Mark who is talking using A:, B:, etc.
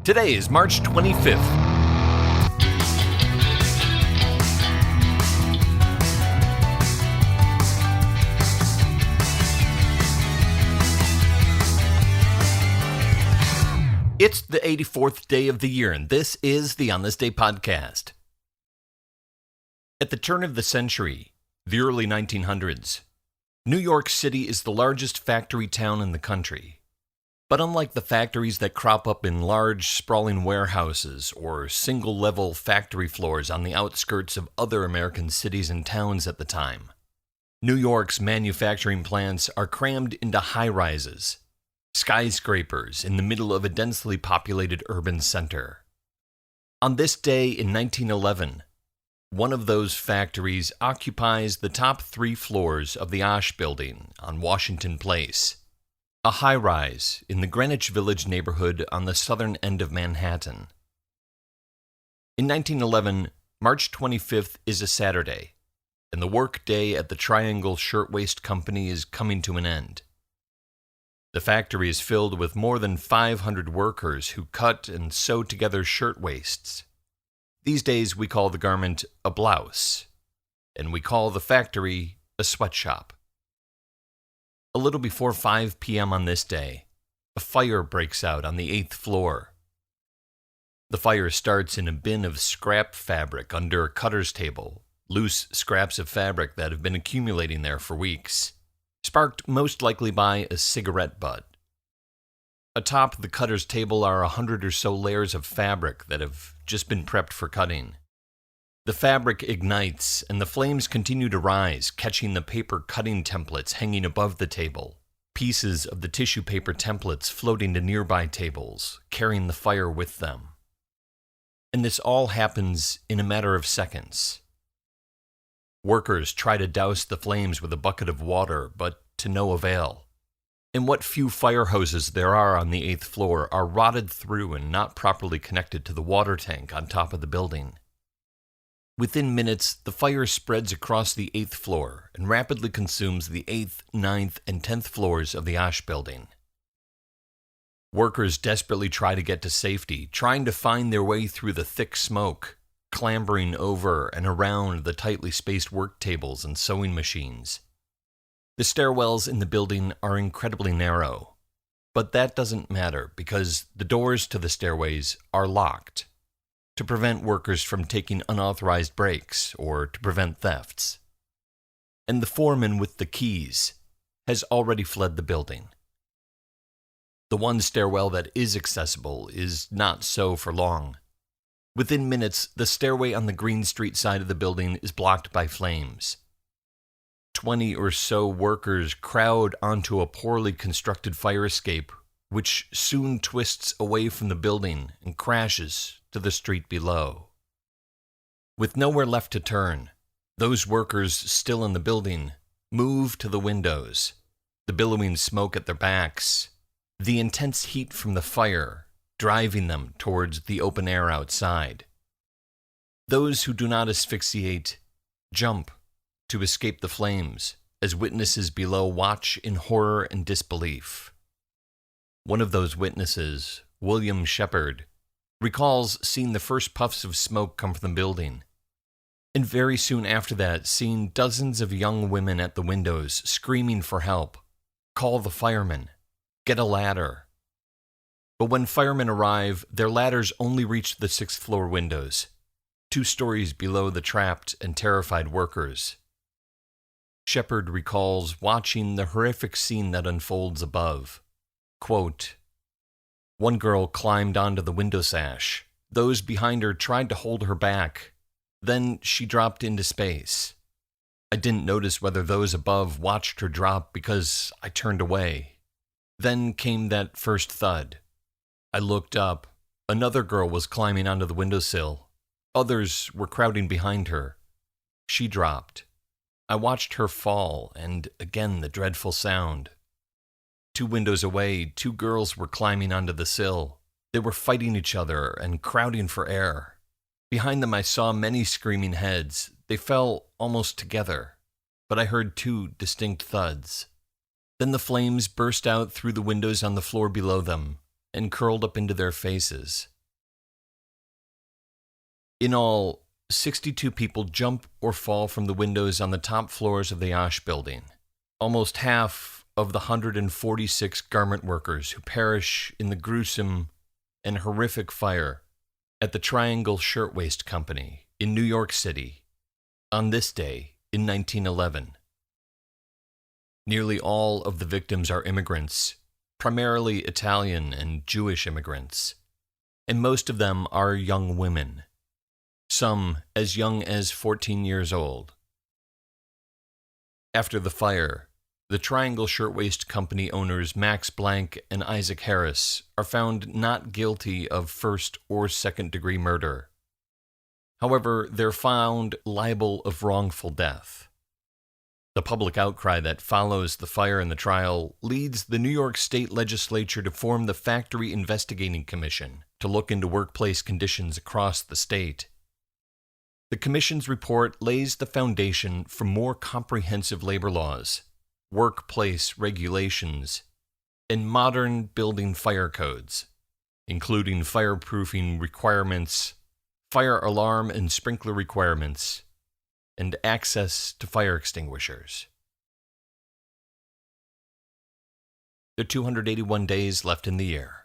A: Today is March 25th. It's the 84th day of the year, and this is the On This Day podcast. At the turn of the century, the early 1900s, New York City is the largest factory town in the country. But unlike the factories that crop up in large, sprawling warehouses or single-level factory floors on the outskirts of other American cities and towns at the time, New York's manufacturing plants are crammed into high-rises, skyscrapers in the middle of a densely populated urban center. On this day in 1911, one of those factories occupies the top 3 floors of the Osh Building on Washington Place, a high-rise in the Greenwich Village neighborhood on the southern end of Manhattan. In 1911, March 25th is a Saturday, and the work day at the Triangle Shirtwaist Company is coming to an end. The factory is filled with more than 500 workers who cut and sew together shirtwaists. These days we call the garment a blouse, and we call the factory a sweatshop. A little before 5 p.m. on this day, a fire breaks out on the 8th floor. The fire starts in a bin of scrap fabric under a cutter's table, loose scraps of fabric that have been accumulating there for weeks, sparked most likely by a cigarette butt. Atop the cutter's table are 100 or so layers of fabric that have just been prepped for cutting. The fabric ignites, and the flames continue to rise, catching the paper cutting templates hanging above the table, pieces of the tissue paper templates floating to nearby tables, carrying the fire with them. And this all happens in a matter of seconds. Workers try to douse the flames with a bucket of water, but to no avail. And what few fire hoses there are on the 8th floor are rotted through and not properly connected to the water tank on top of the building. Within minutes, the fire spreads across the 8th floor and rapidly consumes the 8th, 9th, and 10th floors of the Osh Building. Workers desperately try to get to safety, trying to find their way through the thick smoke, clambering over and around the tightly spaced work tables and sewing machines. The stairwells in the building are incredibly narrow, but that doesn't matter because the doors to the stairways are locked to prevent workers from taking unauthorized breaks or to prevent thefts. And the foreman with the keys has already fled the building. The one stairwell that is accessible is not so for long. Within minutes, the stairway on the Green Street side of the building is blocked by flames. 20 or so workers crowd onto a poorly constructed fire escape, which soon twists away from the building and crashes to the street below. With nowhere left to turn, those workers still in the building move to the windows, the billowing smoke at their backs, the intense heat from the fire driving them towards the open air outside. Those who do not asphyxiate jump to escape the flames as witnesses below watch in horror and disbelief. One of those witnesses, William Shepard, recalls seeing the first puffs of smoke come from the building, and very soon after that seeing dozens of young women at the windows screaming for help, call the firemen, get a ladder. But when firemen arrive, their ladders only reach the 6th floor windows, 2 stories below the trapped and terrified workers. Shepard recalls watching the horrific scene that unfolds above. Quote, "One girl climbed onto the window sash. Those behind her tried to hold her back. Then she dropped into space. I didn't notice whether those above watched her drop because I turned away. Then came that first thud. I looked up. Another girl was climbing onto the windowsill. Others were crowding behind her. She dropped. I watched her fall, and again the dreadful sound. 2 windows away, 2 girls were climbing onto the sill. They were fighting each other and crowding for air. Behind them I saw many screaming heads. They fell almost together, but I heard 2 distinct thuds. Then the flames burst out through the windows on the floor below them and curled up into their faces. In all, 62 people jump or fall from the windows on the top floors of the Osh building. Almost half of the 146 garment workers who perish in the gruesome and horrific fire at the Triangle Shirtwaist Company in New York City on this day in 1911. Nearly all of the victims are immigrants, primarily Italian and Jewish immigrants, and most of them are young women, some as young as 14 years old. After the fire, the Triangle Shirtwaist Company owners Max Blank and Isaac Harris are found not guilty of first or second-degree murder. However, they're found liable of wrongful death. The public outcry that follows the fire and the trial leads the New York State Legislature to form the Factory Investigating Commission to look into workplace conditions across the state. The commission's report lays the foundation for more comprehensive labor laws, workplace regulations, and modern building fire codes, including fireproofing requirements, fire alarm and sprinkler requirements, and access to fire extinguishers. There are 281 days left in the year.